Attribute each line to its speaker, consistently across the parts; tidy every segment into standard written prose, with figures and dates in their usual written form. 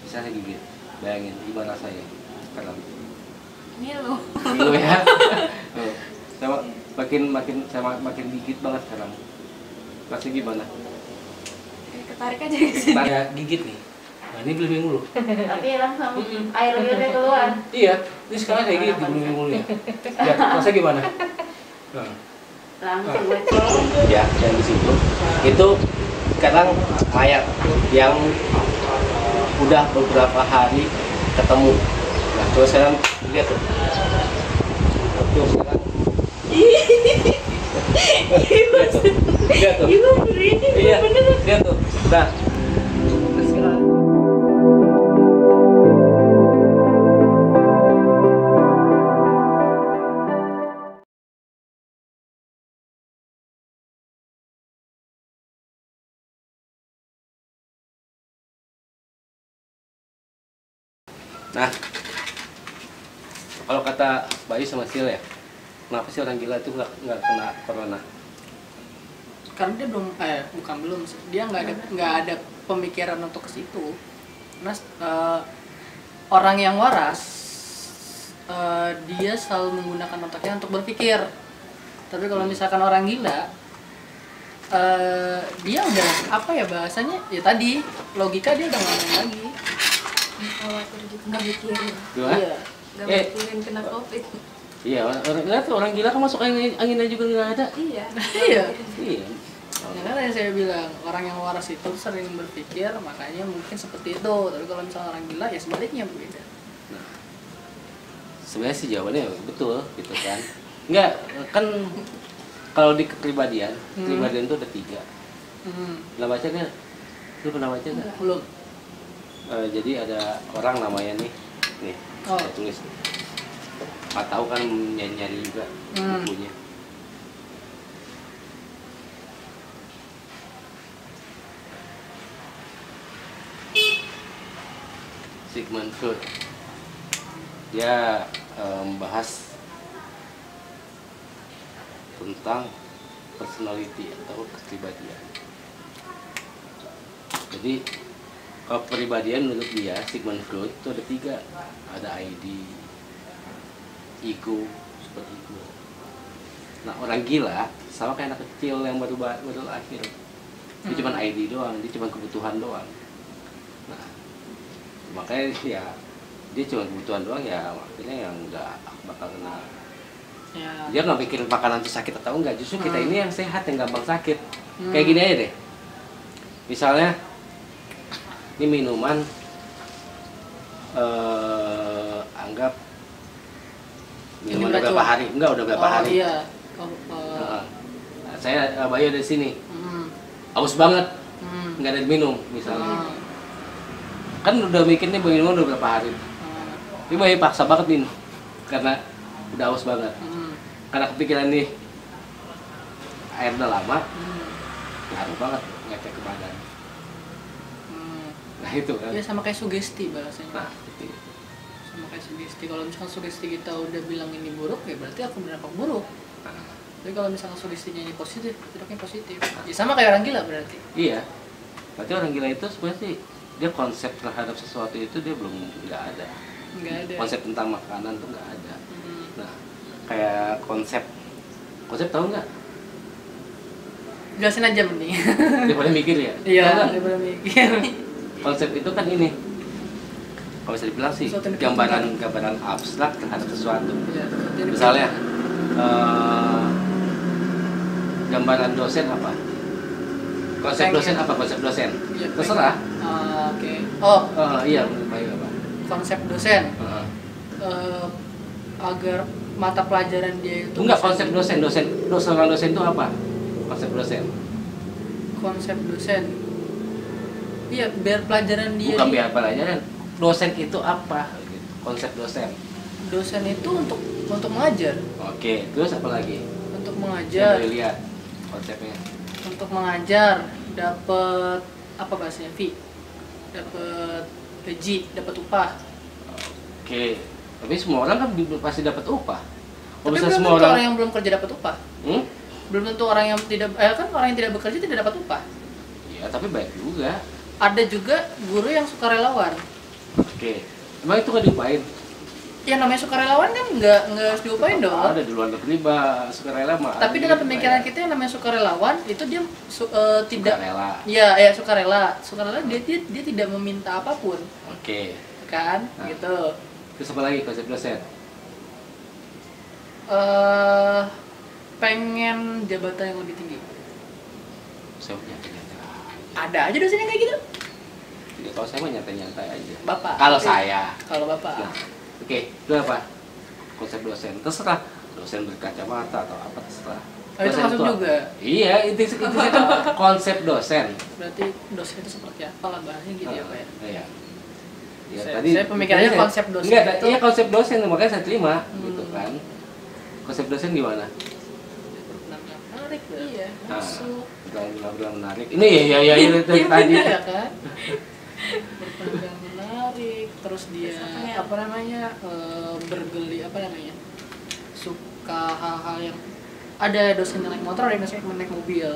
Speaker 1: bisa saya gigit. Bayangin gimana saya sekarang.
Speaker 2: Ngilu.
Speaker 1: Ngilu ya. Tuh. Saya makin gigit banget sekarang. Rasanya gimana?
Speaker 2: Ketarik aja ke sini.
Speaker 1: Kita gigit nih. Nah, ini belum mulu.
Speaker 3: Tapi langsung air liurnya keluar.
Speaker 1: Iya, ini sekarang kayak gini belum mulunya. Ya, rasanya gimana? Nah.
Speaker 3: Langsung gue
Speaker 1: Ya, yang di situ itu sekarang mayat yang udah beberapa hari ketemu. Nah, coba sekarang lihat tuh. Tuh sekarang. Lihat tuh. Iya, lihat tuh. Nah, sekarang. Nah, kalau kata Bayu sama Sil ya, kenapa sih orang gila itu nggak kena corona?
Speaker 4: Karena dia belum sih. Dia nggak ada pemikiran untuk ke situ. Karena orang yang waras dia selalu menggunakan otaknya untuk berpikir. Tapi kalau misalkan orang gila dia udah apa ya bahasanya ya tadi logika dia udah nggak main lagi.
Speaker 2: Khawatir gitu, nggak mikirin.
Speaker 4: Iya.
Speaker 2: Nggak mikirin kena COVID.
Speaker 1: Iya, orang gila kan masuk anginnya juga nggak ada.
Speaker 2: Iya.
Speaker 4: Iya.
Speaker 1: Iya.
Speaker 4: Ya kan yang saya bilang orang yang waras itu sering berpikir makanya mungkin seperti itu. Tapi kalau misalnya orang gila ya sebaliknya berbeda.
Speaker 1: Nah, sebenarnya sih jawabannya betul gitu kan. Enggak, kan kalau di kepribadian, kepribadian itu ada 3. Pernah baca nggak? Lu pernah baca nggak?
Speaker 4: Belum.
Speaker 1: Jadi ada orang namanya nih saya tulis. Nggak tahu kan nyari juga bukunya. Sigmund Freud. Dia membahas tentang personality atau kepribadian. Jadi kalau kepribadian menurut dia Sigmund Freud itu ada 3, ada ID, ego, super ego. Nah orang gila sama kayak anak kecil yang baru lahir, dia cuma ID doang, dia cuma kebutuhan doang. Nah makanya ya dia cuma kebutuhan doang ya akhirnya yang udah bakal kena.
Speaker 4: Ya.
Speaker 1: Dia nggak pikirin makanan itu sakit atau enggak, justru kita ini yang sehat yang gampang sakit. Kayak gini aja deh, misalnya ini minuman anggap minuman udah berapa hari? Enggak, udah berapa hari?
Speaker 4: Iya.
Speaker 1: Saya Bayu ada di sini. Haus banget. Enggak ada minum misalnya. Kan udah mikirnya minuman udah berapa hari. Tapi Bayu paksa banget minum karena udah haus banget. Karena kepikiran nih air udah lama. Ngaruh banget ngefek ke badan. Nah itu kan.
Speaker 4: Ya sama kayak sugesti bahasanya.
Speaker 1: Nah, itu.
Speaker 4: Sama kayak sugesti. Kalau misalnya sugesti kita udah bilang ini buruk, ya berarti aku berdampak buruk. Tapi kalau misalnya sugestinya ini positif, tidaknya positif. Ya sama kayak orang gila berarti.
Speaker 1: Iya. Berarti orang gila itu sebenarnya sih dia konsep terhadap sesuatu itu dia belum nggak ada.
Speaker 4: Nggak ada.
Speaker 1: Konsep tentang makanan tuh nggak ada. Nah, kayak konsep tahu nggak?
Speaker 4: Jelasin aja mending.
Speaker 1: Daripada mikir ya.
Speaker 4: Iya,
Speaker 1: Tahu nggak?
Speaker 4: daripada mikir.
Speaker 1: Konsep itu kan ini. Kalau bisa dibilang sih gambaran abstrak terhadap sesuatu.
Speaker 4: Iya,
Speaker 1: Misalnya gambaran dosen apa? Konsep dosen apa? Konsep dosen?
Speaker 4: Iya,
Speaker 1: Terserah.
Speaker 4: Oke. Oh,
Speaker 1: Iya, baik apa?
Speaker 4: konsep dosen. Agar mata pelajaran dia itu
Speaker 1: Enggak, konsep dosen itu apa? Konsep dosen.
Speaker 4: Konsep dosen. Iya, biar pelajaran dia.
Speaker 1: Bukan biar pelajaran. Dosen itu apa? Konsep dosen.
Speaker 4: Dosen itu untuk mengajar.
Speaker 1: Oke, terus apa lagi?
Speaker 4: Untuk mengajar.
Speaker 1: Coba lihat konsepnya.
Speaker 4: Untuk mengajar dapat apa bahasanya? Fee. Dapat gaji, dapat upah.
Speaker 1: Oke. Tapi semua orang kan pasti dapat upah.
Speaker 4: Tapi
Speaker 1: Bisa
Speaker 4: belum
Speaker 1: semua
Speaker 4: tentu
Speaker 1: orang
Speaker 4: orang yang belum kerja dapat upah. Belum tentu orang yang tidak kan orang yang tidak bekerja tidak dapat upah.
Speaker 1: Iya, tapi baik juga.
Speaker 4: Ada juga guru yang sukarelawan.
Speaker 1: Oke. Emang itu kan diupain?
Speaker 4: Ya namanya sukarelawan kan nggak harus diupain dong.
Speaker 1: Ada di luar negeri sukarela mah.
Speaker 4: Tapi dalam pemikiran kita yang namanya sukarelawan itu dia tidak.
Speaker 1: Sukarela.
Speaker 4: Ya sukarela. Sukarela dia tidak meminta apapun.
Speaker 1: Oke.
Speaker 4: Kan?
Speaker 1: Nah.
Speaker 4: Gitu.
Speaker 1: Terus apa lagi konsep dosen?
Speaker 4: Pengen jabatan yang lebih tinggi.
Speaker 1: Saya punya ternyata.
Speaker 4: Ada aja dosen yang kayak gitu.
Speaker 1: Tidak tahu, saya mah nyantai-nyantai aja.
Speaker 4: Bapak.
Speaker 1: Kalau
Speaker 4: Oke.
Speaker 1: saya.
Speaker 4: Kalau Bapak.
Speaker 1: Nah, oke, itu apa? Konsep dosen. Terserah. Dosen berkacamata atau apa terserah.
Speaker 4: Oh, itu
Speaker 1: Dosen
Speaker 4: masuk
Speaker 1: apa?
Speaker 4: juga.
Speaker 1: Iya, itu konsep dosen.
Speaker 4: Berarti dosen itu seperti apa lah bahasanya gitu ya Pak ya?
Speaker 1: Iya. Ya,
Speaker 4: Saya pemikirannya konsep dosen
Speaker 1: enggak,
Speaker 4: itu-
Speaker 1: iya konsep dosen makanya saya terima gitu
Speaker 4: Hmm.
Speaker 1: kan. Konsep dosen gimana?
Speaker 4: Berpenampilan menarik ya.
Speaker 2: Iya,
Speaker 1: Nah,
Speaker 2: masuk.
Speaker 1: bilang menarik. Ini ya itu tadi.
Speaker 4: Iya kan? Berpenampilan menarik, terus dia
Speaker 2: Sampai
Speaker 4: apa namanya bergeli apa namanya suka hal-hal yang ada dosen yang naik motor, ada yang dosen yang naik mobil.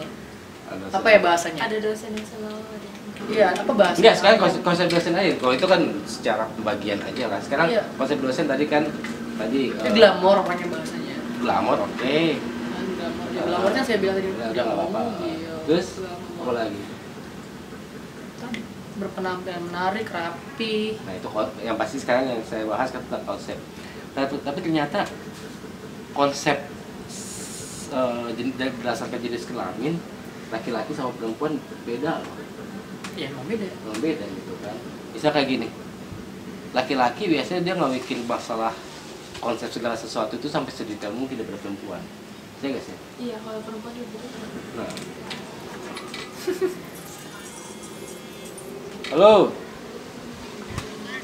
Speaker 4: Apa ya bahasanya?
Speaker 2: Ada dosen yang selalu ada.
Speaker 4: Iya, apa bahasanya?
Speaker 1: Enggak, sekarang konsep dosen aja. Kalau itu kan secara pembagian aja lah. Sekarang
Speaker 4: Iya.
Speaker 1: konsep dosen tadi
Speaker 4: Itu glamor apanya bahasanya?
Speaker 1: glamor, oke.
Speaker 4: Kan glamor. Ya glamornya saya bilang tadi
Speaker 1: Udah nggak apa-apa.
Speaker 4: mobil.
Speaker 1: Terus
Speaker 4: Glamor.
Speaker 1: apa lagi?
Speaker 4: Tadi, berpenampilan menarik, rapi.
Speaker 1: Nah itu yang pasti sekarang yang saya bahas kan tentang konsep. Tapi ternyata konsep berdasarkan jenis kelamin laki-laki sama perempuan beda loh.
Speaker 4: Ya emang beda.
Speaker 1: Emang beda gitu kan. Bisa kayak gini. Laki-laki biasanya dia nggak mikir masalah konsep segala sesuatu itu sampai sedetail mungkin daripada perempuan. Saya nggak sih?
Speaker 2: Iya, kalau perempuan juga gitu.
Speaker 1: Nah. Halo.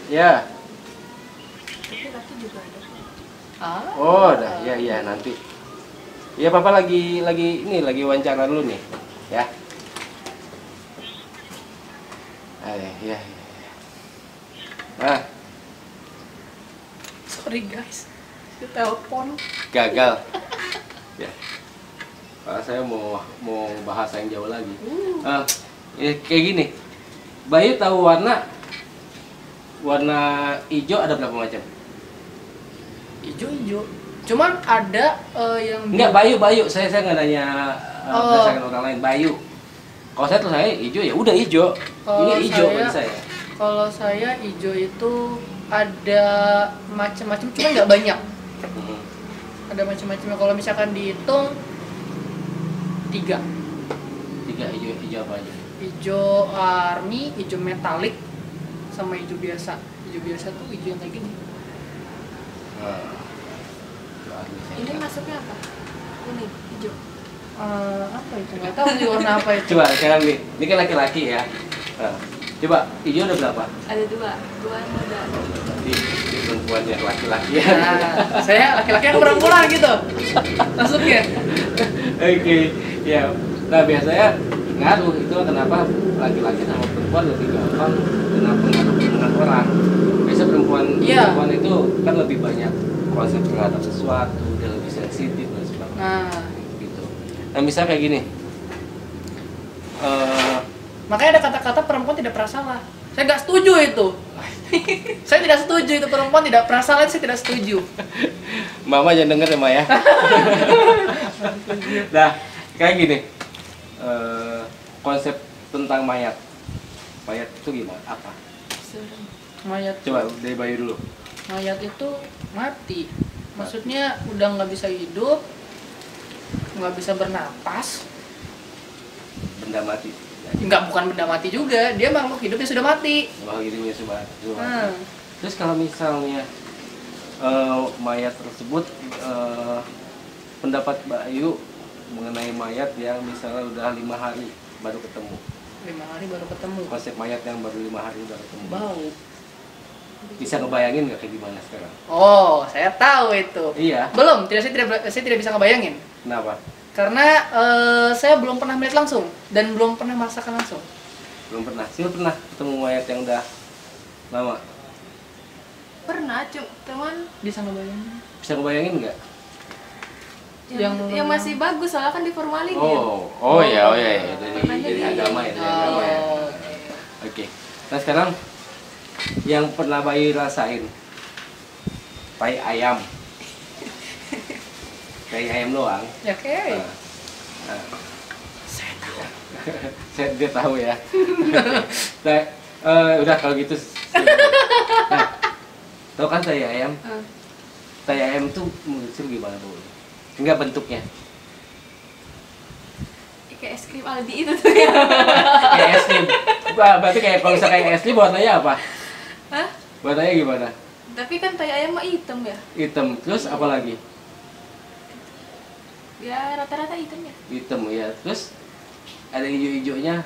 Speaker 1: Ya.
Speaker 2: Tapi laki juga ada.
Speaker 4: Ah.
Speaker 1: Oh, dah. Iya nanti. Iya, Papa lagi wawancara dulu nih. Ya. Ya. Nah,
Speaker 4: Sorry guys. Itu telepon.
Speaker 1: gagal. Ya. Karena saya mau bahasa yang jauh lagi. Kayak gini. Bayu tahu warna hijau ada berapa macam?
Speaker 4: Ijo. Cuman ada yang
Speaker 1: Enggak, Bayu. Saya nggak nanya
Speaker 4: Oh.
Speaker 1: berdasarkan orang lain. Bayu. Kalau saya tuh saya hijau ya udah hijau.
Speaker 4: Kalau
Speaker 1: Ini hijau
Speaker 4: saya-
Speaker 1: bagi saya.
Speaker 4: Kalau saya ijo itu ada macam-macam, cuman nggak banyak.
Speaker 1: Hmm.
Speaker 4: Ada macam-macamnya. Kalau misalkan dihitung 3.
Speaker 1: 3 hijau apa aja?
Speaker 4: Ijo army, ijo metalik, sama ijo biasa. Ijo biasa tuh ijo yang kayak gini.
Speaker 1: Nah. Itu ahli saya.
Speaker 2: Ini masuknya apa? Kuning, hijau.
Speaker 4: Apa itu? Nggak tahu sih warna apa itu.
Speaker 1: Coba sekarang nih, ini kan laki-laki ya. Nah, coba hijau ada berapa?
Speaker 2: Ada dua yang muda.
Speaker 1: Di perempuan yang laki-laki ya.
Speaker 4: Nah, saya laki-laki yang perempuan gitu. Masuknya.
Speaker 1: Oke, ya. Nah biasanya ngaruh itu kenapa laki-laki sama perempuan lebih gampang kenapa ngaruh dengan orang. Biasanya perempuan
Speaker 4: Iya.
Speaker 1: itu kan lebih banyak konsep terhadap sesuatu, dia lebih sensitif dan sebagainya.
Speaker 4: Nah,
Speaker 1: Gitu. Nah misalnya kayak gini.
Speaker 4: makanya ada kata-kata perempuan tidak pernah salah. Saya nggak setuju itu. Saya tidak setuju itu perempuan tidak pernah salah, saya tidak setuju.
Speaker 1: Mama jangan denger ya, Ma ya. Nah, kayak gini. Konsep tentang mayat. Mayat itu gimana? Apa?
Speaker 2: Serem.
Speaker 4: Mayat,
Speaker 1: Coba dari Bayu dulu.
Speaker 4: mayat itu mati. Maksudnya udah nggak bisa hidup, nggak bisa bernapas.
Speaker 1: Benda mati.
Speaker 4: Bukan benda mati juga, dia makhluk hidup yang sudah mati.
Speaker 1: Wah, gitu ya sudah.
Speaker 4: Hmm.
Speaker 1: Terus kalau misalnya mayat tersebut pendapat Bayu mengenai mayat yang misalnya udah 5 hari baru ketemu.
Speaker 4: 5 hari baru ketemu.
Speaker 1: Konsep mayat yang baru 5 hari baru ketemu.
Speaker 4: Bau.
Speaker 1: Bisa ngebayangin nggak kayak gimana sekarang?
Speaker 4: Oh, saya tahu itu.
Speaker 1: Iya.
Speaker 4: Belum, saya tidak bisa ngebayangin.
Speaker 1: Kenapa?
Speaker 4: Karena saya belum pernah melihat langsung dan belum pernah merasakan langsung.
Speaker 1: Belum pernah. Sih pernah ketemu mayat yang udah lama.
Speaker 2: Pernah, cuman
Speaker 4: Bisa ngebayangin?
Speaker 1: Bisa ngebayangin nggak?
Speaker 2: yang masih bagus soalnya kan diformalin ya.
Speaker 1: Oh ya. Dari
Speaker 2: Makanya
Speaker 1: agama ya, dari
Speaker 4: Oh.
Speaker 1: agama ya. Oke. Nah sekarang yang pernah Bayu rasain? Tai ayam. Tai ayam doang.
Speaker 4: Ya kayak.
Speaker 1: Nah, saya dia tahu ya. Nah, udah kalau gitu. Nah, tahu kan tai ayam? Tai ayam tuh menurut lu gimana Bu? Enggak bentuknya.
Speaker 2: Kayak es krim Aldi itu tuh ya.
Speaker 1: Kayak es krim. Berarti kayak kalau misalnya kayak es krim warnanya apa?
Speaker 2: Hah?
Speaker 1: Warnanya gimana?
Speaker 2: Tapi kan tai ayam mah hitam ya.
Speaker 1: Hitam. Terus apa lagi?
Speaker 2: Ya rata-rata hitam ya.
Speaker 1: Hitam ya. Terus ada hijau-hijaunya.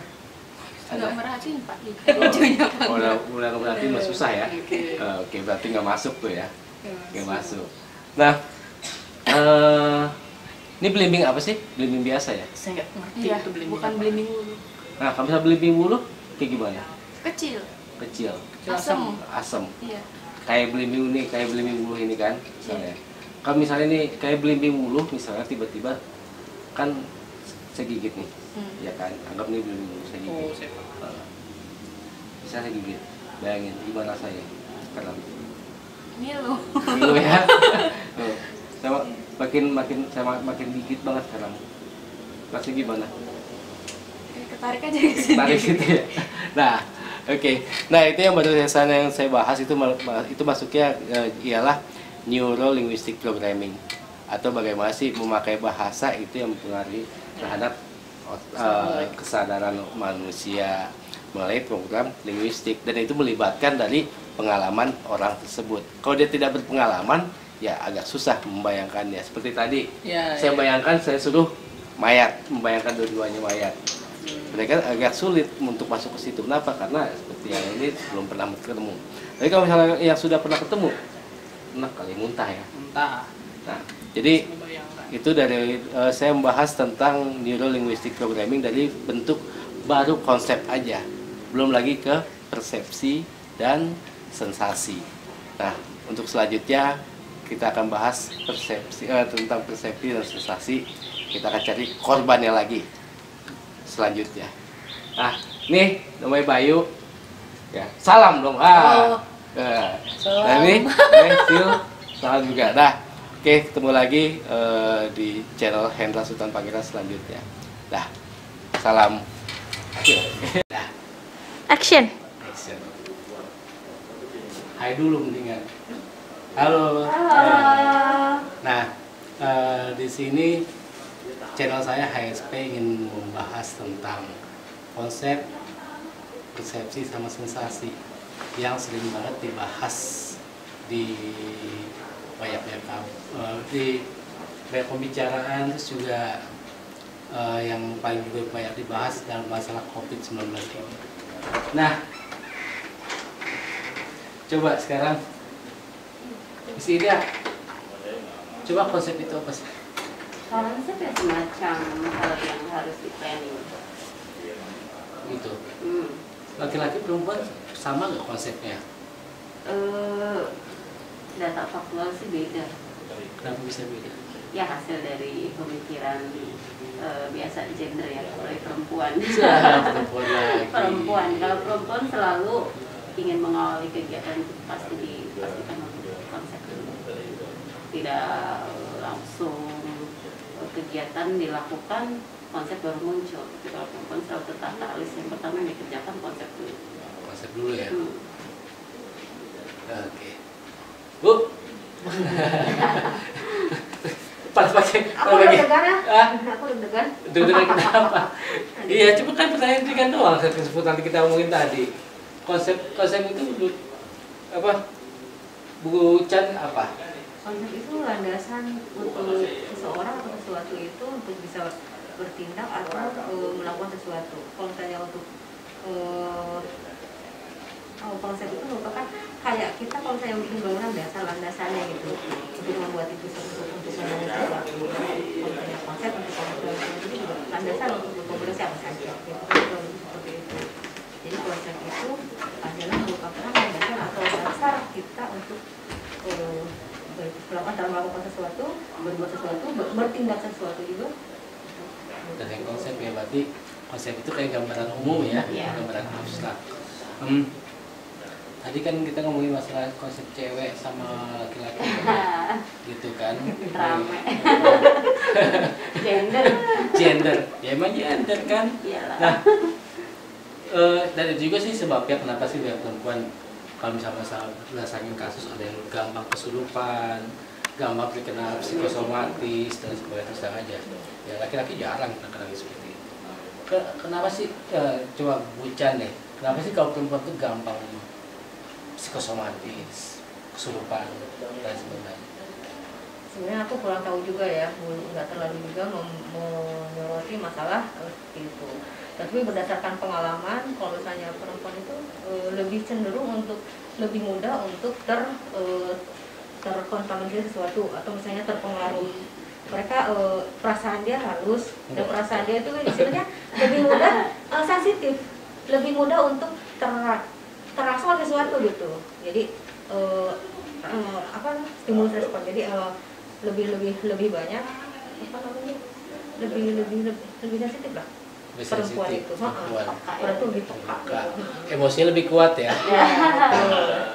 Speaker 2: Nggak merhatiin Pak hijaunya apa
Speaker 1: Oh,
Speaker 2: enggak.
Speaker 1: udah berarti mah susah ya.
Speaker 4: Oke.
Speaker 1: Oke, berarti nggak masuk tuh ya.
Speaker 4: Ya,
Speaker 1: Nggak masuk. Nah, ini belimbing apa sih? Belimbing biasa ya?
Speaker 4: Saya nggak ngerti
Speaker 2: Iya,
Speaker 4: itu belimbing
Speaker 2: bukan
Speaker 4: apa.
Speaker 2: belimbing bulu.
Speaker 1: Nah, kalau misalnya belimbing bulu kayak gimana?
Speaker 2: Kecil,
Speaker 1: Kecil,
Speaker 2: asam.
Speaker 1: asam.
Speaker 2: Iya.
Speaker 1: Kayak belimbing ini, kayak belimbing bulu ini kan, misalnya. Kalau misalnya nih kayak belimbing bulu, misalnya tiba-tiba kan saya gigit nih, ya kan? Anggap nih belimbing bulu saya gigit.
Speaker 4: Oh, saya paham.
Speaker 1: Bisa saya gigit, bayangin gimana rasanya sekarang.
Speaker 2: Ngilu.
Speaker 1: Dulu ya. Tuh, saya makin gigit banget sekarang. Rasanya gimana?
Speaker 2: Kayak ketarik aja ke sini.
Speaker 1: Tarik gitu ya. Nah, oke. Nah, itu yang barusan yang saya bahas itu masuknya ialah Neuro Linguistic Programming atau bagaimana sih memakai bahasa itu yang mempengaruhi terhadap kesadaran manusia melalui program linguistik, dan itu melibatkan dari pengalaman orang tersebut. Kalau dia tidak berpengalaman, ya agak susah membayangkannya. Seperti tadi,
Speaker 4: Ya,
Speaker 1: saya
Speaker 4: ya.
Speaker 1: bayangkan saya suruh mayat, membayangkan dua-duanya mayat. Mereka agak sulit untuk masuk ke situ. Kenapa? Karena seperti yang ini belum pernah ketemu. Tapi kalau misalnya yang sudah pernah ketemu, enak kali muntah ya.
Speaker 4: Entah.
Speaker 1: Nah, jadi
Speaker 4: Membayangkan.
Speaker 1: itu dari saya membahas tentang Neuro Linguistic Programming dari bentuk baru konsep aja, belum lagi ke persepsi dan sensasi. Nah, untuk selanjutnya kita akan bahas tentang persepsi dan sensasi. Kita akan cari korbannya lagi selanjutnya. Nah, nih namanya Bayu. Ya, salam dong.
Speaker 2: Oh.
Speaker 4: Salam.
Speaker 1: Nah, ini Sil, salam juga. Nah, oke, ketemu lagi di channel Hendra Sultan Pangeran selanjutnya. Dah, salam. Dah,
Speaker 2: Action.
Speaker 1: action. Hai dulu mendingan. Halo. Nah, di sini channel saya HSP ingin membahas tentang konsep persepsi sama sensasi yang sering banget dibahas di di banyak pembicaraan, terus juga yang paling juga banyak dibahas dalam masalah COVID-19 ini. Nah, coba sekarang isi dia. Coba konsep itu apa sih?
Speaker 3: Konsep ya semacam hal yang harus di planning.
Speaker 1: Gitu.
Speaker 3: Hmm.
Speaker 1: Laki-laki perempuan sama nggak konsepnya?
Speaker 3: Data faktual sih beda.
Speaker 1: Kenapa bisa beda?
Speaker 3: Ya hasil dari pemikiran biasa gender ya, oleh perempuan.
Speaker 1: Perempuan lagi.
Speaker 3: Perempuan, kalau perempuan selalu ingin mengawali kegiatan itu pasti dipastikan untuk konsep dulu. Tidak langsung kegiatan dilakukan konsep baru muncul. Tapi kalau perempuan selalu tertata, list yang pertama yang dikerjakan konsep dulu.
Speaker 1: Konsep dulu ya.
Speaker 3: Hmm.
Speaker 1: Oke. Bu. Pas pakai.
Speaker 3: Aku deg-degan ya.
Speaker 1: Ah?
Speaker 3: Aku deg-degan.
Speaker 1: Deg-degan kenapa? Iya, cuma kan pertanyaan ini kan doang seperti nanti kita omongin tadi. Konsep itu menurut apa? Bu Chan apa?
Speaker 3: Konsep itu landasan untuk seseorang atau sesuatu itu untuk bisa bertindak atau melakukan sesuatu. Kalau misalnya untuk konsep itu merupakan kayak kita kalau saya bikin bangunan dasar landasannya gitu untuk membuat itu untuk membangun sesuatu. Konsep untuk komunikasi itu juga landasan untuk berkomunikasi apa saja. Gitu. Seperti itu. Jadi konsep itu adalah merupakan landasan atau dasar kita untuk melakukan sesuatu, berbuat sesuatu, bertindak sesuatu juga.
Speaker 1: Dan konsep ya berarti konsep itu kayak gambaran umum ya,
Speaker 3: Iya.
Speaker 1: gambaran abstrak. tadi kan kita ngomongin masalah konsep cewek sama laki-laki gitu kan.
Speaker 3: Rame. Gender.
Speaker 1: Gender, ya emang gender kan.
Speaker 3: Iyalah.
Speaker 1: Nah, dan itu juga sih sebabnya kenapa sih banyak perempuan kalau misalnya berdasarkan kasus ada yang gampang kesurupan, gampang terkena psikosomatis dan sebagainya terus terang aja. Ya laki-laki jarang kena seperti itu. Kenapa sih coba Bucan deh? Kenapa sih kalau perempuan tuh gampang psikosomatis, kesurupan dan sebagainya?
Speaker 3: Sebenarnya aku kurang tahu juga ya, nggak terlalu juga menyoroti masalah seperti itu. Tapi berdasarkan pengalaman, kalau misalnya perempuan itu lebih cenderung untuk lebih mudah untuk terkontaminasi sesuatu atau misalnya terpengaruh. Mereka perasaan dia halus dan perasaan dia itu istilahnya lebih mudah sensitif, lebih mudah untuk terasa oleh sesuatu gitu. Jadi stimulus respon. Jadi lebih banyak apa namanya lebih sensitif lah perempuan itu. Perempuan itu lebih peka.
Speaker 1: Emosinya lebih kuat ya.
Speaker 3: Ya,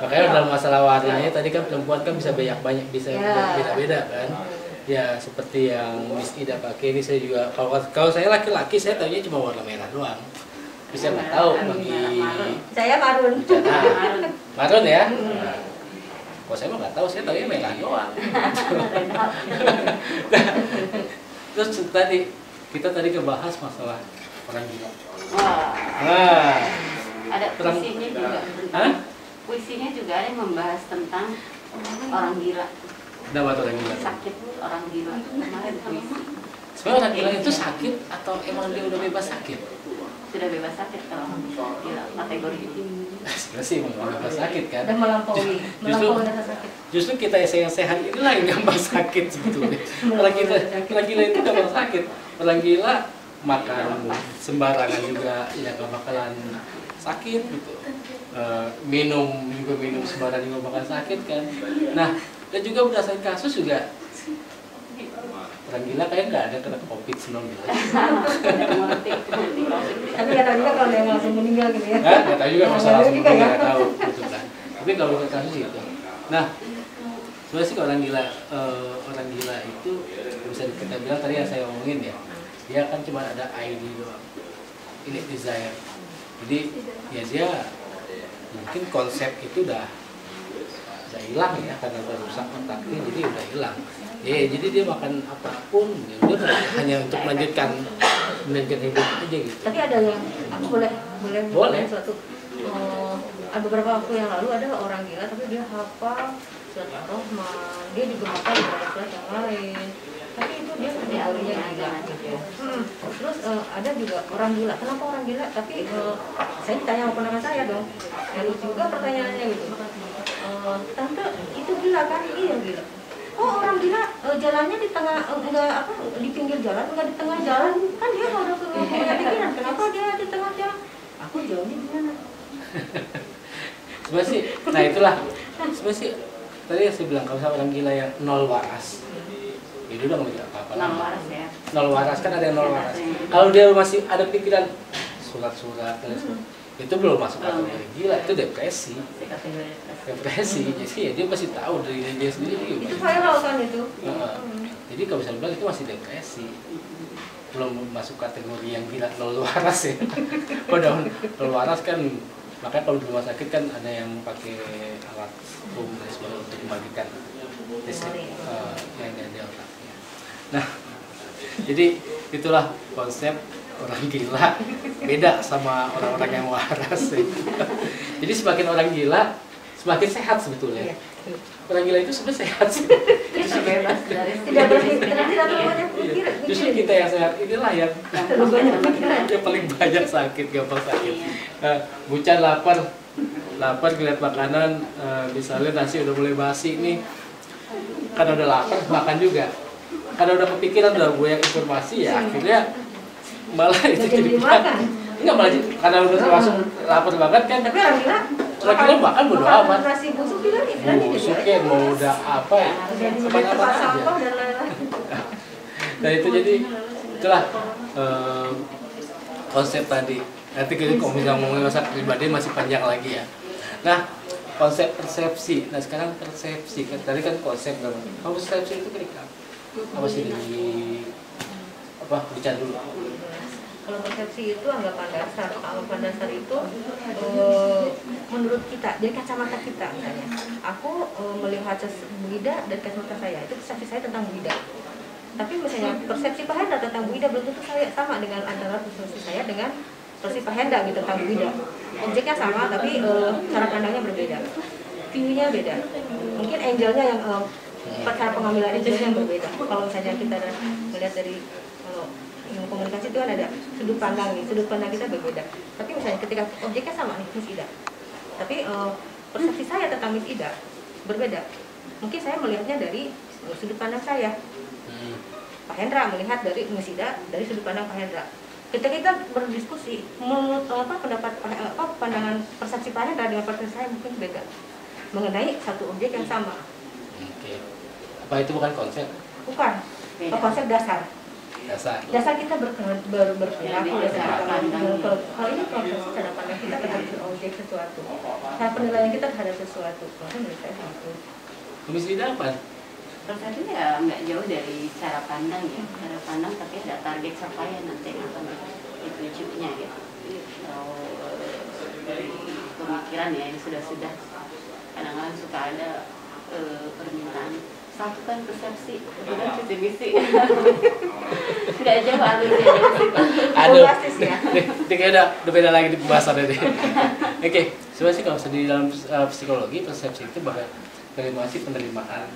Speaker 1: Makanya dalam masalah warnanya tadi kan perempuan kan bisa banyak bisa beda-beda kan. Ya seperti yang Miss Ida pakai ini saya juga kalau saya laki-laki saya tahunya cuma warna merah doang. Bisa nggak tahu bagi
Speaker 3: saya marun.
Speaker 1: Marun ya. Kalau saya mah nggak tahu, saya tahunya merah doang. Terus kita tadi kebahas masalah orang gila.
Speaker 5: Wah,
Speaker 1: Nah,
Speaker 5: ada puisinya juga.
Speaker 1: Hah?
Speaker 5: Puisinya juga ada yang membahas tentang orang gila,
Speaker 1: Kenapa tuh orang gila?
Speaker 5: sakit orang gila. Kemarin puisi
Speaker 1: Sebenarnya orang gila itu sakit atau emang dia udah bebas sakit?
Speaker 5: sudah bebas sakit kalau gila kategori itu.
Speaker 1: Sebenarnya sih emang bebas sakit kan.
Speaker 3: Dan melampaui rasa sakit.
Speaker 1: Justru kita yang sehat inilah yang gampang sakit sebetulnya. Orang gila itu gampang sakit. Orang gila makan sembarangan juga ya gak bakalan sakit gitu. Minum sembarangan juga bakal sakit kan. Nah, dan juga berdasarkan kasus juga orang gila kayak nggak ada kena COVID-19.
Speaker 3: Tapi nggak tahu juga kalau dia langsung meninggal gitu ya.
Speaker 1: Nggak tahu juga masalah
Speaker 3: Nggak tahu juga ya.
Speaker 1: nggak tahu gitu kan. Tapi kalau bukan kasus itu. Nah, sebenarnya sih orang gila itu bisa kita bilang tadi yang saya omongin ya. Dia kan cuma ada ID doang. Ini desire. Jadi ya dia mungkin konsep itu udah hilang ya karena udah rusak otaknya jadi udah hilang. Jadi dia makan apapun ya udah hanya untuk melanjutkan hidup aja gitu.
Speaker 3: Tapi ada yang aku boleh suatu beberapa waktu yang lalu ada orang gila tapi dia hafal surat Ar-Rahman, dia juga hafal beberapa surat yang lain. Tapi itu dia kategorinya gila gitu. Terus ada juga orang gila. Kenapa orang gila? Tapi saya ditanya sama ponakan saya dong. Lalu juga pertanyaannya gitu. Tante itu gila kan? Iya gila. Oh orang gila jalannya di tengah di pinggir jalan enggak di tengah jalan kan dia kalau udah punya pikiran kenapa dia di tengah jalan? Aku jawabnya gimana?
Speaker 1: Sebenarnya sih, nah itulah sebenarnya sih tadi yang saya bilang kalau misalnya orang gila yang nol waras itu udah nggak mikir apa-apa
Speaker 5: Nol waras ya.
Speaker 1: Nol waras kan ada yang nol waras. Kalau dia masih ada pikiran surat-surat itu belum masuk kategori gila, itu depresi. Depresi, jadi ya dia pasti tahu dari dia sendiri.
Speaker 3: Itu viral kan itu.
Speaker 1: Jadi kalau bisa dibilang itu masih depresi, belum masuk kategori yang gila nol waras ya. Kalau nol waras kan, makanya kalau di rumah sakit kan ada yang pakai alat untuk membagikan listrik yang ada di otaknya. Nah, jadi itulah konsep orang gila beda sama orang-orang yang waras ya. Jadi semakin orang gila semakin sehat sebetulnya. Orang gila itu sebenarnya sehat sih.
Speaker 5: Bebas dari
Speaker 3: Tidak banyak pikir.
Speaker 1: Justru kita yang sehat inilah yang paling banyak sakit, gampang sakit. Bucan lapar ngeliat makanan, misalnya nasi udah mulai basi nih, karena udah lapar makan juga. Karena udah kepikiran udah banyak informasi ya akhirnya malah itu jadi makan. Enggak malah karena udah langsung lapar banget kan.
Speaker 3: Tapi orang
Speaker 1: gila makan bodo amat.
Speaker 3: Nasi busuk juga istilahnya gitu.
Speaker 1: Busuk ya mau udah apa ya.
Speaker 3: Udah di tempat sampah dan lain-lain.
Speaker 1: Nah itu jadi itulah konsep tadi. Nanti kita kalau misalnya ngomongin masak pribadi masih panjang lagi ya. Nah konsep persepsi. Nah sekarang persepsi, tadi kan konsep namanya. Kalau persepsi itu kira-kira apa sih dari apa bicara dulu?
Speaker 3: Kalau persepsi itu anggapan dasar. Anggapan dasar itu menurut kita, dari kacamata kita misalnya. Aku melihat Bu Ida dari kacamata saya, itu persepsi saya tentang Bu Ida. Tapi misalnya persepsi Pak Hendra tentang Bu Ida belum tentu saya sama dengan antara persepsi saya dengan persepsi Pak Hendra gitu tentang Bu Ida. Objeknya sama, tapi cara pandangnya berbeda. View-nya beda. Mungkin angle-nya yang cara pengambilan angle-nya berbeda. Kalau misalnya kita melihat dari ilmu komunikasi itu kan ada sudut pandang nih, sudut pandang kita berbeda. Tapi misalnya ketika objeknya sama nih, Miss Ida, tapi persepsi saya tentang Miss Ida berbeda. Mungkin saya melihatnya dari sudut pandang saya. Pak Hendra melihat dari Miss Ida dari sudut pandang Pak Hendra. Ketika kita berdiskusi, menurut pendapat pandangan persepsi Pak Hendra dengan persepsi saya mungkin beda mengenai satu objek yang sama.
Speaker 1: Oke. Apa itu bukan konsep?
Speaker 3: Bukan. Konsep dasar. Dasar kita berperilaku kalau ini proses cara pandang kita terhadap objek sesuatu, cara penilaian kita terhadap sesuatu. Makanya menurut saya itu.
Speaker 1: Miss Ida apa?
Speaker 5: Persepsi ya nggak jauh dari cara pandang ya, cara pandang tapi ada target capaian nanti yang akan ditujuknya gitu. Kalau dari pemikiran ya yang sudah kadang-kadang suka ada permintaan satukan persepsi, kemudian visi misi. Nggak jauh alurnya dari situ.
Speaker 1: Aduh, ini kayak udah beda lagi di pembahasan ini. Oke, sebenarnya kalau di dalam psikologi persepsi itu bagaimana sih penerimaan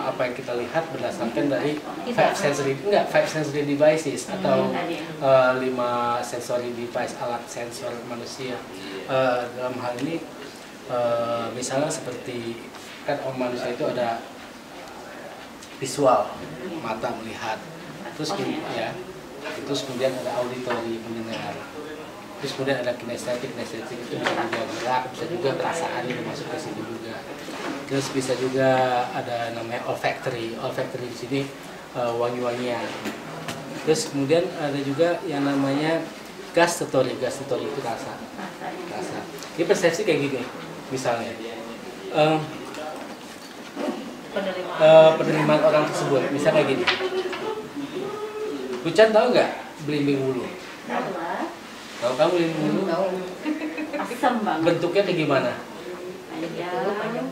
Speaker 1: apa yang kita lihat berdasarkan dari five sensory devices atau 5 sensory device alat sensor manusia. Dalam hal ini misalnya seperti kan orang manusia itu ada visual, mata melihat, terus kemudian ada auditori mendengar, terus kemudian ada kinestetik itu bisa juga gerak, bisa juga perasaan itu masuk ke situ juga, terus bisa juga ada namanya olfactory di sini wangi-wangian, terus kemudian ada juga yang namanya gustatory itu rasa. Ini persepsi kayak gini misalnya. Penerimaan orang tersebut, misalnya kayak gini. Bucan tahu nggak belimbing wulu? Tahu kamu belimbing wulu?
Speaker 5: Asam banget.
Speaker 1: Bentuknya kayak gimana?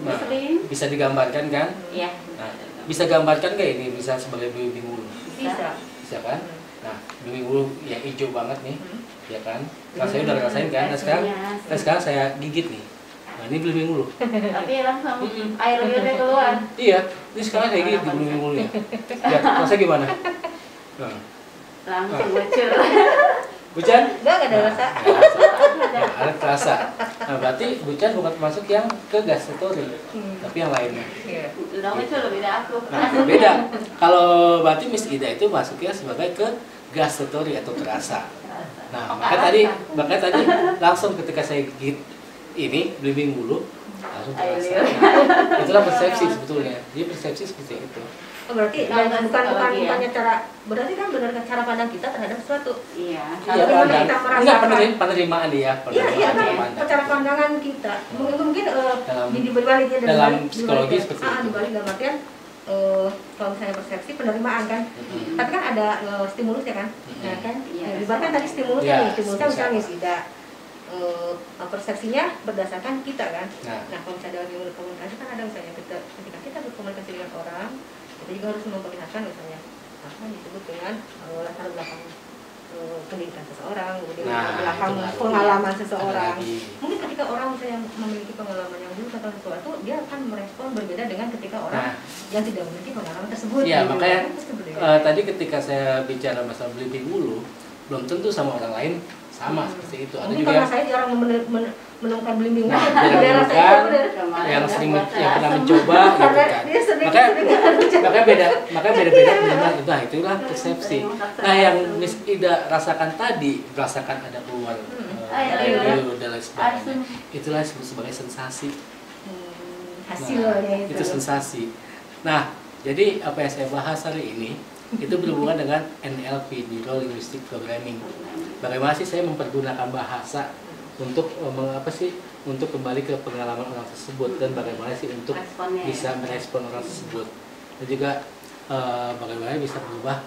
Speaker 5: Nah,
Speaker 1: bisa digambarkan kan?
Speaker 5: Iya.
Speaker 1: Nah, bisa gambarkan nggak ini bisa sebagai belimbing wulu? Bisa kan? Nah, belimbing wulu yang hijau banget nih, ya kan? Nah, saya udah rasain kan? Nah, sekarang saya gigit nih. Nah, ini belimbing wulu.
Speaker 5: Tapi langsung air liurnya keluar.
Speaker 1: Iya, ini sekarang kayak gini belimbing wulunya. Ya, rasanya gimana? Nah.
Speaker 5: Langsung bocor.
Speaker 1: Bucan?
Speaker 3: Enggak ada rasa.
Speaker 1: Ada terasa. Nah, berarti bucan bukan termasuk yang ke gustatory, tapi yang lainnya.
Speaker 5: Udah itu lebih dari aku.
Speaker 1: Nah, beda. Kalau berarti Miss Ida itu masuknya sebagai ke gustatory atau terasa. Nah, makanya tadi langsung ketika saya gigit ini belimbing wulu langsung terasa. Nah, itulah persepsi sebetulnya. Jadi persepsi seperti itu.
Speaker 3: Oh, berarti bukannya cara, berarti kan benar cara pandang kita terhadap sesuatu.
Speaker 5: Iya.
Speaker 1: Iya, penerimaan dia.
Speaker 3: Iya, cara pandangan kita. Mungkin dibaliknya
Speaker 1: dalam psikologi seperti itu.
Speaker 3: Dibalik dalam artian kalau misalnya persepsi penerimaan kan. Tapi kan ada stimulusnya kan. Nah kan, dibalikkan tadi stimulusnya misalnya tidak. Persepsinya berdasarkan kita kan. Nah kalau misalnya dalam ilmu komunikasi kan ada misalnya ketika kita berkomunikasi dengan orang, kita juga harus memperlihatkan misalnya apa yang disebut dengan latar belakang pendidikan seseorang, kemudian belakang pengalaman seseorang. Mungkin ketika orang misalnya memiliki pengalaman yang buruk atau sesuatu, dia akan merespon berbeda dengan ketika orang yang tidak memiliki pengalaman tersebut.
Speaker 1: Iya, makanya tadi ketika saya bicara masalah belimbing wulu, belum tentu sama orang lain sama seperti itu. Ada juga
Speaker 3: karena saya jarang menemukan belimbing wulu.
Speaker 1: Yang pernah mencoba gitu kan. Makanya beda penerimaan itu. Nah, itulah persepsi. Nah, yang Miss Ida rasakan tadi, merasakan ada keluar dan lain sebagainya. Itulah sebagai sensasi.
Speaker 3: Hasilnya
Speaker 1: itu sensasi. Nah, jadi apa yang saya bahas hari ini itu berhubungan dengan NLP, Neuro Linguistic Programming. Bagaimana sih saya mempergunakan bahasa untuk untuk kembali ke pengalaman orang tersebut dan bagaimana sih untuk
Speaker 5: Responnya.
Speaker 1: bisa merespon orang tersebut, dan juga bagaimana bisa berubah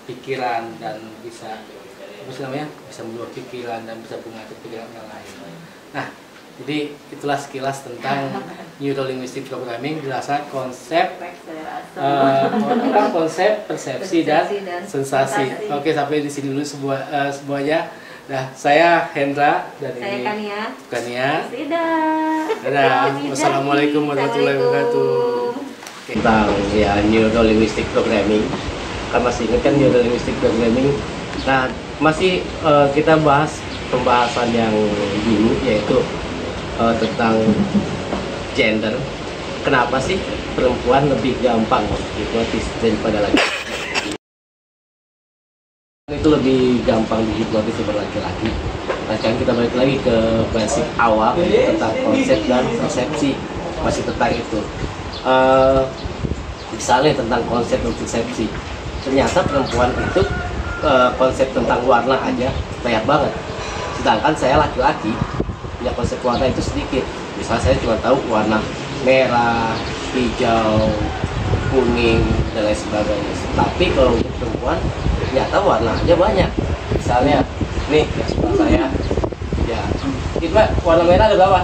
Speaker 1: pikiran dan bisa apa sih namanya, bisa merubah pikiran dan bisa mengatur pikiran yang lain. Nah, jadi itulah sekilas tentang Neuro Linguistic Programming, jelasan konsep konsep persepsi dan sensasi. Oke, sampai di sini dulu semuanya. Nah, saya Hendra dan
Speaker 3: Saya
Speaker 1: ini
Speaker 3: Kania.
Speaker 1: Dadah. Wassalamualaikum warahmatullahi wabarakatuh. Tentang ya Neuro Linguistic Programming. Kan masih ingat kan Neuro Linguistic Programming? Nah, masih kita bahas pembahasan yang dulu, yaitu tentang gender. Kenapa sih perempuan lebih gampang dihipnotis daripada laki-laki? Itu lebih gampang dihipnotis daripada laki-laki. Nah, sekarang kita balik lagi ke basic awal tentang konsep dan persepsi. Masih tentang itu. Misalnya tentang konsep dan persepsi. Ternyata perempuan itu konsep tentang warna aja banyak banget. Sedangkan saya laki-laki punya konsep warna itu sedikit. Misalnya saya cuma tahu warna merah, hijau, kuning, dan lain sebagainya. Tapi kalau untuk perempuan ternyata warna aja banyak. Misalnya nih sebelah saya, ya itu warna merah ada berapa?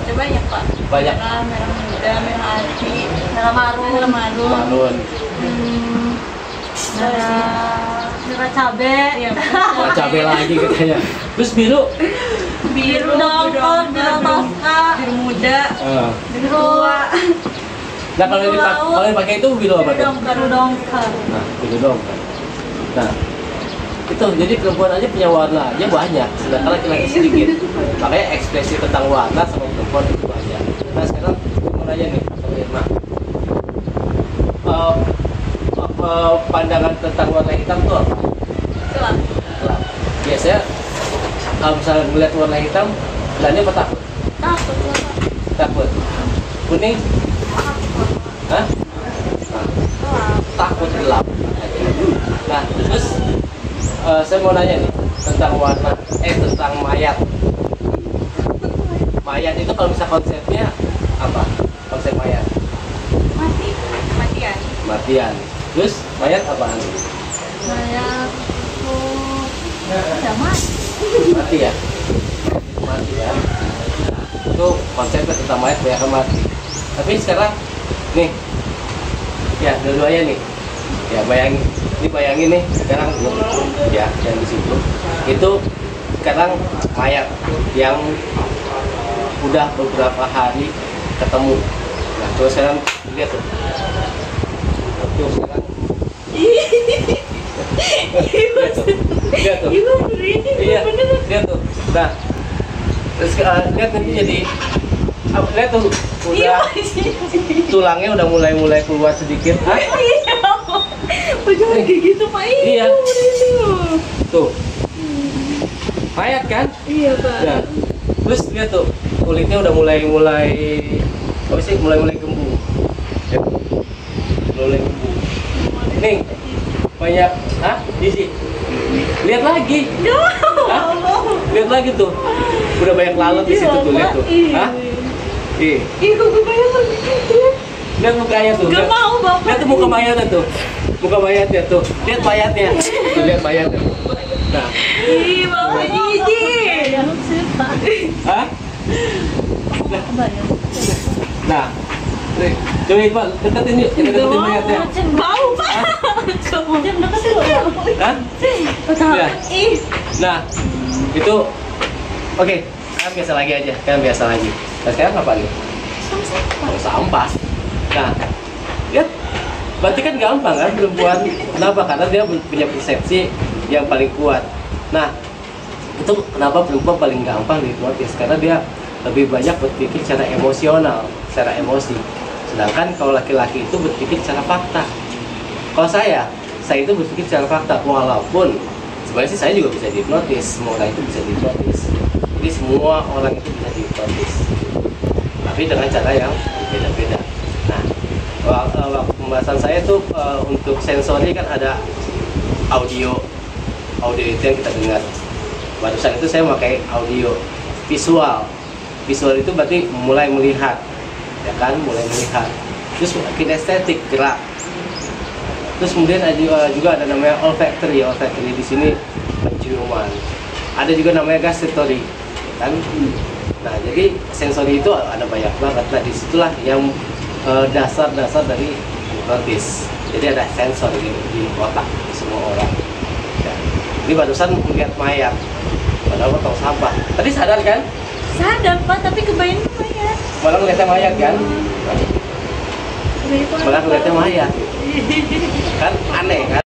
Speaker 2: Ada banyak Pak.
Speaker 1: Banyak.
Speaker 2: Merah muda, merah hati, merah marun,
Speaker 1: Marun,
Speaker 2: merah cabe, ya,
Speaker 1: warna cabai lagi katanya. Terus biru,
Speaker 2: biru dongkol, biru toska, biru muda, biru tua,
Speaker 1: nah kalau dipakai itu biru apa tuh?
Speaker 2: biru dongkol.
Speaker 1: Nah, biru dong. Nah, itu jadi perempuan aja punya warna aja banyak, sedangkan laki-laki sedikit. Makanya ekspresi tentang warna sama perempuan itu banyak. Nah, sekarang mau nanya nih, Irma, pandangan tentang warna hitam itu apa?
Speaker 2: Gelap.
Speaker 1: Gelap. Biasanya kalau misalnya melihat warna hitam, berani apa takut?
Speaker 2: Takut.
Speaker 1: Takut. Kuning? Hah? Takut gelap. Nah, terus saya mau nanya nih tentang warna, tentang mayat. Mayat itu kalau misalnya konsepnya apa? Konsep mayat?
Speaker 2: Matian.
Speaker 1: Matian. Terus mayat apaan?
Speaker 2: Mayat itu udah mati.
Speaker 1: Mati ya? Mati ya? Nah, itu konsepnya tentang mayat banyak mati. Tapi sekarang nih, ya dua-duanya nih, ya bayangin nih sekarang ya yang di situ itu sekarang mayat yang udah beberapa hari ketemu. Nah, terus sekarang lihat tuh, sekarang lihat tuh, iya, lihat tuh. Nah, terus lihat nanti jadi lihat tuh, udah tulangnya udah mulai keluar sedikit. Hah?
Speaker 2: Jangan kayak gitu Pak.
Speaker 1: Iya. Tuh. Mayat kan?
Speaker 2: Iya Pak.
Speaker 1: Nah, terus lihat tuh, kulitnya udah mulai apa sih? Mulai gembung. Ya. Mulai gembung. Nih, banyak, Disi. Lihat lagi. Hah? Lihat lagi tuh. Udah banyak lalat di situ tuh, lihat tuh. Hah? Ih,
Speaker 2: kok gue bayang gitu.
Speaker 1: lihat mukanya tuh.
Speaker 2: Gak mau Bapak.
Speaker 1: Lihat tuh muka mayatnya tuh. Muka mayatnya tuh. Lihat mayatnya. Tuh, lihat mayatnya. Nah.
Speaker 2: Ih, Bapak jijik.
Speaker 1: Hah? Nah. Nih, coba Iqbal, deketin yuk. Kita deketin mayatnya.
Speaker 2: Bau Pak. Jangan deketin loh.
Speaker 1: Hah? Ya. Nah, itu oke. Sekarang biasa lagi aja. Sekarang biasa lagi. Nah, sekarang apa nih? Sampah. Nah, lihat. Berarti kan gampang kan perempuan. Kenapa? Karena dia punya persepsi yang paling kuat. Nah, itu kenapa perempuan paling gampang dihipnotis? Karena dia lebih banyak berpikir secara emosional, secara emosi. Sedangkan kalau laki-laki itu berpikir secara fakta. Kalau saya itu berpikir secara fakta. Walaupun sebenarnya sih saya juga bisa dihipnotis, semua orang itu bisa dihipnotis. Jadi semua orang itu bisa dihipnotis, tapi dengan cara yang beda-beda. Nah, waktu pembahasan saya tuh untuk sensori kan ada audio itu yang kita dengar. Barusan itu saya pakai audio, visual visual itu berarti mulai melihat, ya kan, mulai melihat. Terus kinestetik, gerak. Terus kemudian ada juga ada namanya olfactory. Olfactory di sini penciuman. Ada juga namanya gustatory, ya kan. Nah, jadi sensori itu ada banyak banget. Nah, disitulah yang dasar-dasar dari hipnotis. Jadi ada sensor di otak semua orang. Ya. Ini barusan melihat mayat, padahal tong sampah. Tadi sadar kan?
Speaker 2: Sadar Pak, tapi kebayang mayat.
Speaker 1: Malah ngeliatnya mayat kan? Malah ngeliatnya mayat. Kan aneh kan?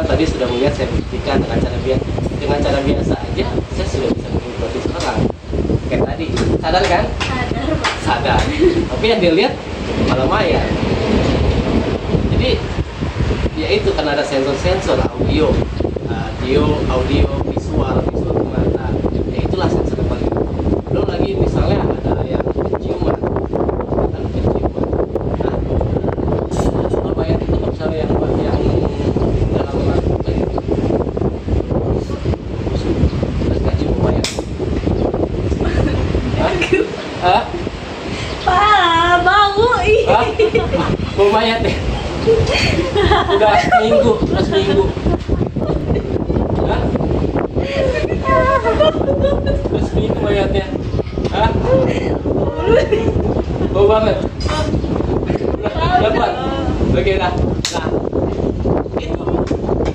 Speaker 1: Tadi sudah melihat, saya buktikan dengan cara biasa aja saya sudah bisa menghipnotis orang. Kayak tadi, sadar kan?
Speaker 2: Sadar Pak.
Speaker 1: Sadar. Tapi yang dia lihat malah mayat. Jadi ya itu karena ada sensor-sensor audio, audio, visual ke mata. Ya itulah sensor yang paling. Belum lagi misalnya ada yang penciuman, kan penciuman. Nah, kalau mayat itu kalau misalnya yang dalam apa itu, terus nggak cium mayat. Hah?
Speaker 2: Pak, bau.
Speaker 1: Hah? Bau mayat deh. Udah seminggu. Hah? Udah seminggu mayatnya. Hah? Bau banget. Udah kuat. Oke dah. Nah, itu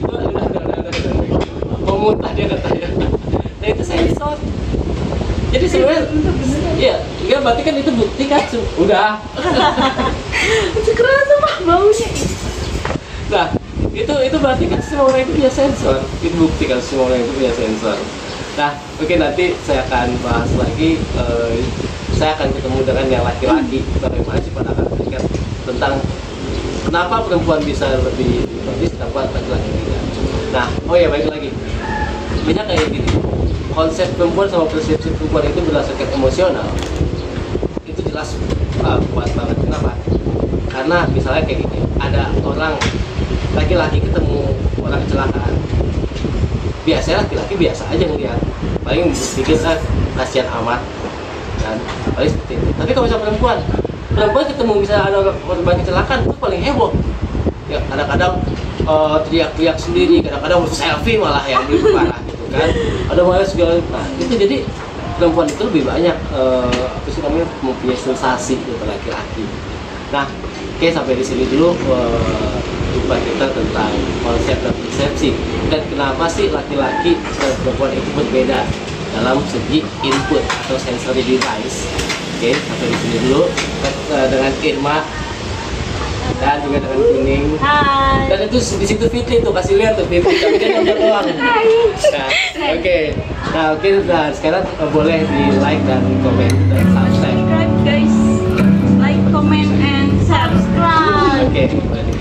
Speaker 1: udah. Mau muntah dia katanya. Nah itu sensor. Jadi sebenarnya, iya berarti kan itu bukti kan, udah.
Speaker 2: Kerasa Pak baunya.
Speaker 1: Nah, itu berarti kan semua orang itu punya sensor. Itu bukti kan semua orang itu punya sensor. Nah, oke, nanti saya akan bahas lagi. Saya akan ketemu dengan yang laki-laki. Bagaimana sih pandangan mereka tentang kenapa perempuan bisa lebih hipnotis, kenapa laki-laki tidak. Nah, oh ya baik lagi. Banyak kayak gini. Konsep perempuan sama persepsi perempuan itu berdasarkan emosional. Itu jelas kuat banget. Kenapa? Karena misalnya kayak gini, ada orang laki-laki ketemu orang kecelakaan, biasanya laki-laki biasa aja ngeliat, paling pikir kasihan amat kan, paling seperti itu. Tapi kalau misalnya perempuan ketemu misalnya ada korban kecelakaan, itu paling heboh ya, kadang-kadang teriak-teriak sendiri, kadang-kadang selfie malah yang lebih parah gitu kan, ada malah segala. Nah itu jadi perempuan itu lebih banyak apa sih namanya, mempunyai sensasi gitu laki-laki. Nah oke, sampai di sini dulu jumpa kita tentang konsep dan persepsi dan kenapa sih laki-laki dan perempuan itu berbeda dalam segi input atau sensory device. Oke, sampai di sini dulu dengan Irma dan juga dengan Kuning.
Speaker 2: Hai.
Speaker 1: Dan itu di situ Fitri tuh, kasih lihat tuh Fitri, tapi dia nonton doang. Nah, oke. Nah, sekarang boleh di like dan komen dan subscribe.
Speaker 2: Guys, like, comment, and subscribe.
Speaker 1: Oke, boleh di